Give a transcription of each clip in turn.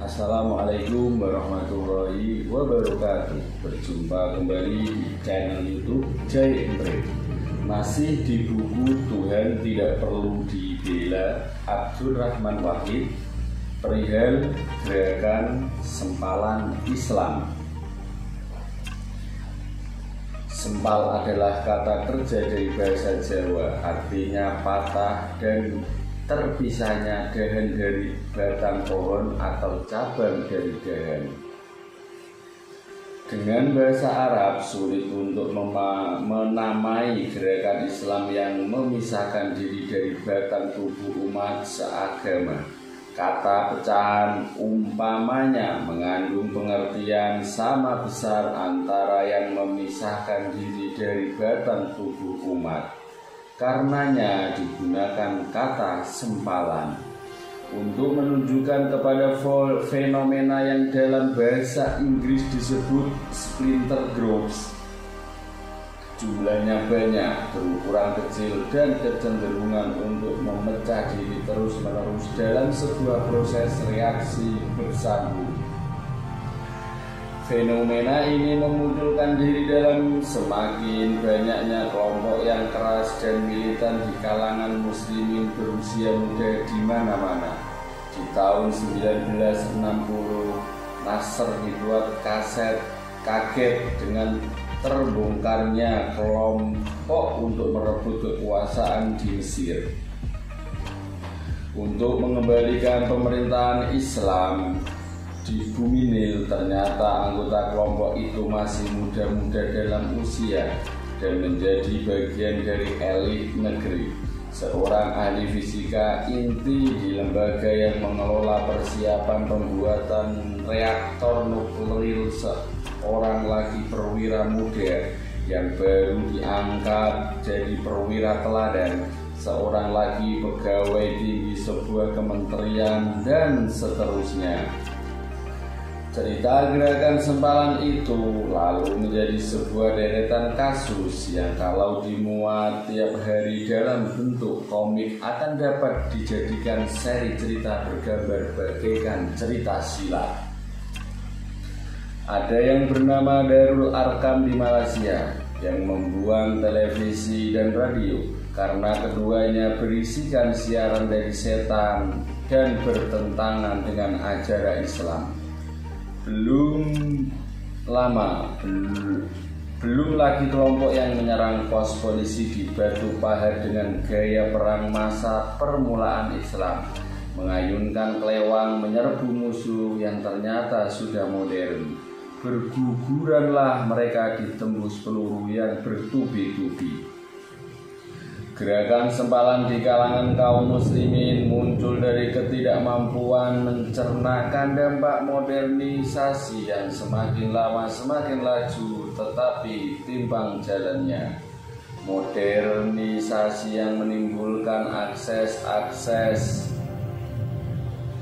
Assalamualaikum warahmatullahi wabarakatuh. Berjumpa kembali di channel YouTube Jai Empre. Masih di buku Tuhan Tidak Perlu Dibela Abdul Rahman Wahid, perihal gerakan sempalan Islam. Sempal adalah kata kerja dari bahasa Jawa, artinya patah dan terpisahnya dahan dari batang pohon atau cabang dari dahan. Dengan bahasa Arab sulit untuk menamai gerakan Islam yang memisahkan diri dari batang tubuh umat seagama. Kata pecahan umpamanya mengandung pengertian sama besar antara yang memisahkan diri dari batang tubuh umat. Karenanya digunakan kata sempalan untuk menunjukkan kepada fenomena yang dalam bahasa Inggris disebut splinter groups. Jumlahnya banyak, berukuran kecil, dan kecenderungan untuk memecah diri terus-menerus dalam sebuah proses reaksi bersambung. Fenomena ini memunculkan diri dalam semakin banyaknya kelompok yang keras dan militan di kalangan muslimin berusia muda di mana-mana. Di tahun 1960, Nasr dibuat kaget dengan terbongkarnya kelompok untuk merebut kekuasaan di Mesir. Untuk mengembalikan pemerintahan Islam di bumi Nil, ternyata anggota kelompok itu masih muda-muda dalam usia dan menjadi bagian dari elit negeri. Seorang ahli fisika inti di lembaga yang mengelola persiapan pembuatan reaktor nuklir, seorang lagi perwira muda yang baru diangkat jadi perwira teladan, seorang lagi pegawai tinggi sebuah kementerian, dan seterusnya. Cerita gerakan sempalan itu lalu menjadi sebuah deretan kasus yang kalau dimuat tiap hari dalam bentuk komik akan dapat dijadikan seri cerita bergambar bagaikan cerita silat. Ada yang bernama Darul Arkam di Malaysia yang membuang televisi dan radio karena keduanya berisikan siaran dari setan dan bertentangan dengan ajaran Islam. Belum lagi kelompok yang menyerang pos polisi di Batu Pahat dengan gaya perang masa permulaan Islam, mengayunkan kelewang menyerbu musuh yang ternyata sudah modern. Berguguranlah mereka ditembus peluru yang bertubi-tubi. Gerakan sempalan di kalangan kaum muslimin muncul dari ketidakmampuan mencernakan dampak modernisasi yang semakin lama semakin laju tetapi timpang jalannya. Modernisasi yang menimbulkan akses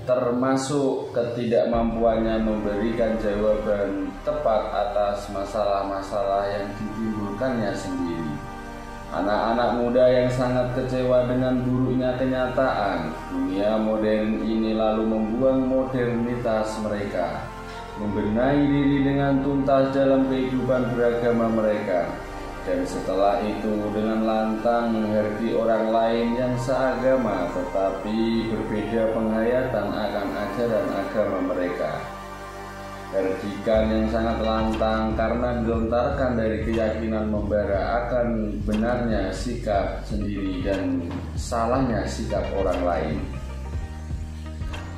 termasuk ketidakmampuannya memberikan jawaban tepat atas masalah-masalah yang ditimbulkannya sendiri. Anak-anak muda yang sangat kecewa dengan buruknya kenyataan dunia modern ini lalu membuang modernitas mereka, membenahi diri dengan tuntas dalam kehidupan beragama mereka, dan setelah itu dengan lantang menghargai orang lain yang seagama tetapi berbeda penghayatan akan ajaran agama mereka. Herdikan yang sangat lantang karena dilontarkan dari keyakinan membara akan benarnya sikap sendiri dan salahnya sikap orang lain.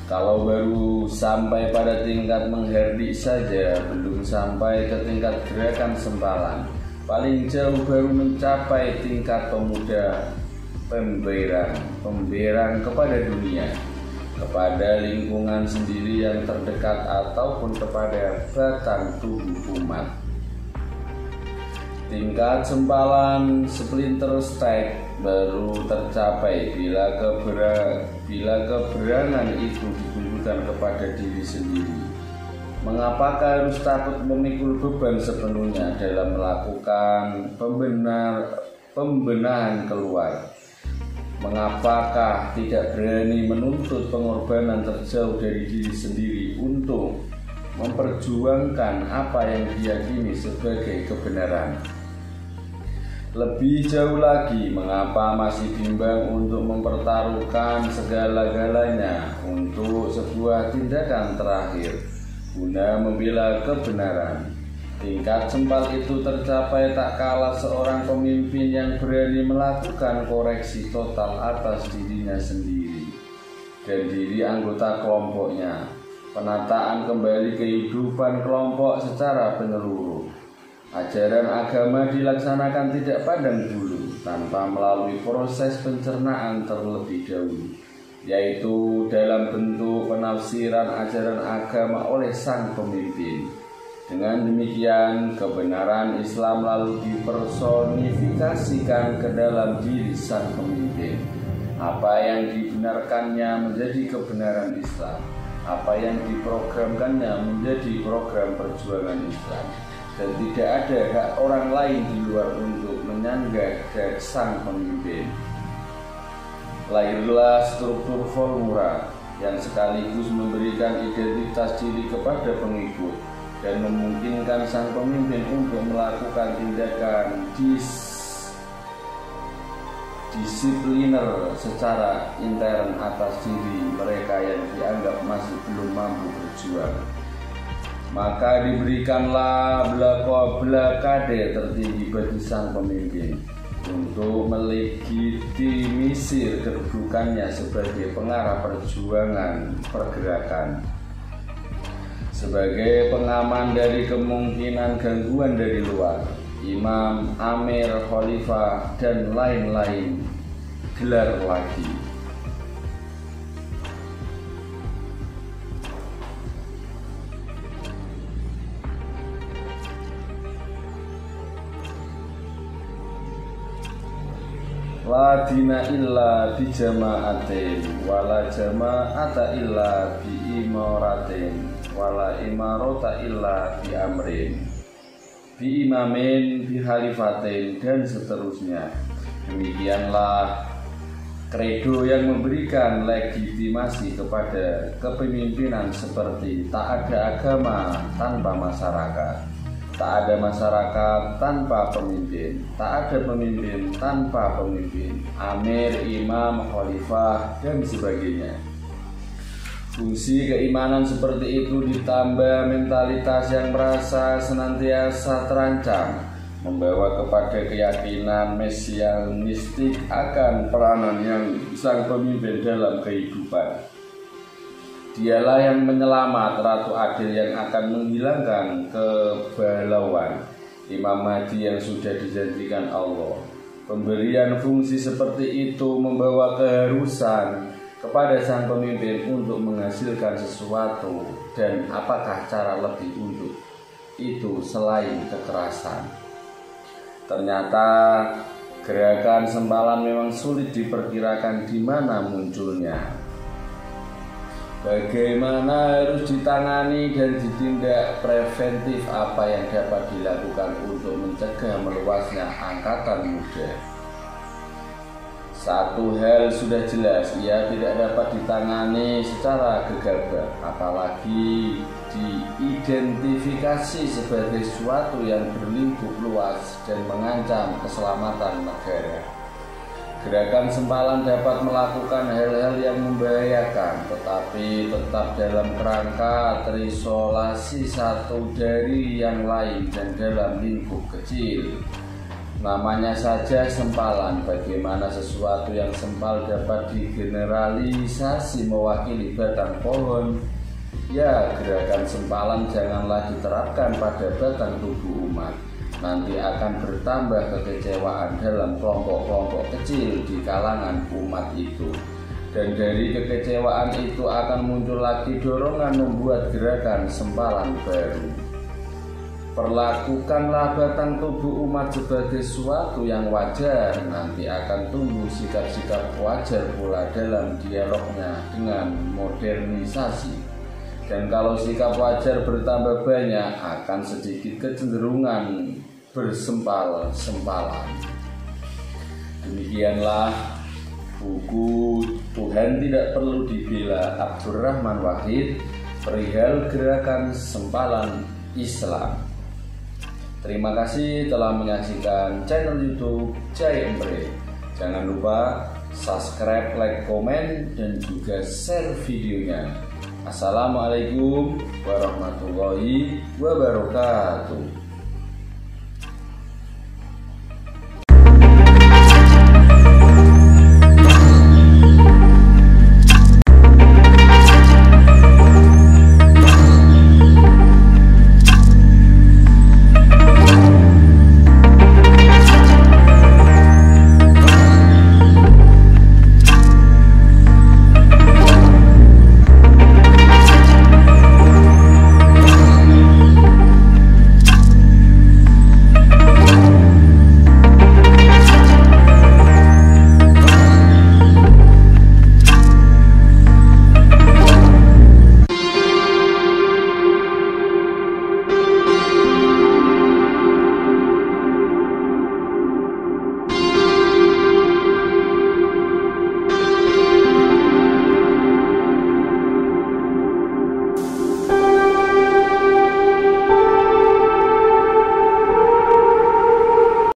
Kalau baru sampai pada tingkat mengherdik saja, belum sampai ke tingkat gerakan sempalan, paling jauh baru mencapai tingkat pemuda pemberang kepada dunia, kepada lingkungan sendiri yang terdekat ataupun kepada batang tubuh umat. Tingkat sempalan splinter stack baru tercapai bila keberangan itu ditunjukkan kepada diri sendiri. Mengapakah harus takut memikul beban sepenuhnya dalam melakukan pembenahan keluar? Mengapakah tidak berani menuntut pengorbanan terjauh dari diri sendiri untuk memperjuangkan apa yang diyakini sebagai kebenaran? Lebih jauh lagi, mengapa masih bimbang untuk mempertaruhkan segala-galanya untuk sebuah tindakan terakhir guna membela kebenaran? Tingkat sempal itu tercapai tak kalah seorang pemimpin yang berani melakukan koreksi total atas dirinya sendiri dan diri anggota kelompoknya, penataan kembali kehidupan kelompok secara menyeluruh. Ajaran agama dilaksanakan tidak pandang bulu tanpa melalui proses pencernaan terlebih dahulu, yaitu dalam bentuk penafsiran ajaran agama oleh sang pemimpin. Dengan demikian, kebenaran Islam lalu dipersonifikasikan ke dalam diri sang pemimpin. Apa yang dibenarkannya menjadi kebenaran Islam, apa yang diprogramkannya menjadi program perjuangan Islam, dan tidak ada hak orang lain di luar untuk menyanggah sang pemimpin. Lahirlah struktur formula yang sekaligus memberikan identitas diri kepada pengikut dan memungkinkan sang pemimpin untuk melakukan tindakan disipliner secara intern atas diri mereka yang dianggap masih belum mampu berjuang. Maka diberikanlah blokade tertinggi bagi sang pemimpin untuk melegitimisir kedudukannya sebagai pengarah perjuangan pergerakan, sebagai pengaman dari kemungkinan gangguan dari luar, imam, amir, khalifah, dan lain-lain gelar lagi. La dina illa bi jama'atin wala jama'ata illa bi imaratin wala imarota illa bi amrin bi imamin bi khalifatin, dan seterusnya. Demikianlah kredo yang memberikan legitimasi kepada kepemimpinan seperti tak ada agama tanpa masyarakat, tak ada masyarakat tanpa pemimpin, tak ada pemimpin tanpa pemimpin, amir, imam, khalifah, dan sebagainya. Fungsi keimanan seperti itu ditambah mentalitas yang merasa senantiasa terancam, membawa kepada keyakinan mesianistik akan peranan yang sang pemimpin dalam kehidupan. Dialah yang menyelamat, Ratu Adil yang akan menghilangkan kebalauan, Imam Mahdi yang sudah dijanjikan Allah. Pemberian fungsi seperti itu membawa keharusan kepada sang pemimpin untuk menghasilkan sesuatu, dan apakah cara lebih untuk itu selain kekerasan? Ternyata gerakan sempalan memang sulit diperkirakan di mana munculnya, bagaimana harus ditangani dan ditindak preventif, apa yang dapat dilakukan untuk mencegah meluasnya angkatan muda. Satu hal sudah jelas, ia tidak dapat ditangani secara gegabah, apalagi diidentifikasi sebagai sesuatu yang berlingkup luas dan mengancam keselamatan negara. Gerakan sempalan dapat melakukan hal-hal yang membahayakan, tetapi tetap dalam kerangka terisolasi satu dari yang lain dan dalam lingkup kecil. Namanya saja sempalan, bagaimana sesuatu yang sempal dapat digeneralisasi mewakili batang pohon? Ya, gerakan sempalan janganlah diterapkan pada batang tubuh umat. Nanti akan bertambah kekecewaan dalam kelompok-kelompok kecil di kalangan umat itu. Dan dari kekecewaan itu akan muncul lagi dorongan membuat gerakan sempalan baru. Perlakukanlah batang tubuh umat sebagai sesuatu yang wajar, nanti akan tumbuh sikap-sikap wajar pula dalam dialognya dengan modernisasi. Dan kalau sikap wajar bertambah banyak, akan sedikit kecenderungan bersempal-sempalan. Demikianlah buku Tuhan Tidak Perlu Dibela Abdurrahman Wahid perihal gerakan sempalan Islam. Terima kasih telah menyaksikan channel YouTube Jai Emre. Jangan lupa subscribe, like, komen, dan juga share videonya. Assalamualaikum warahmatullahi wabarakatuh.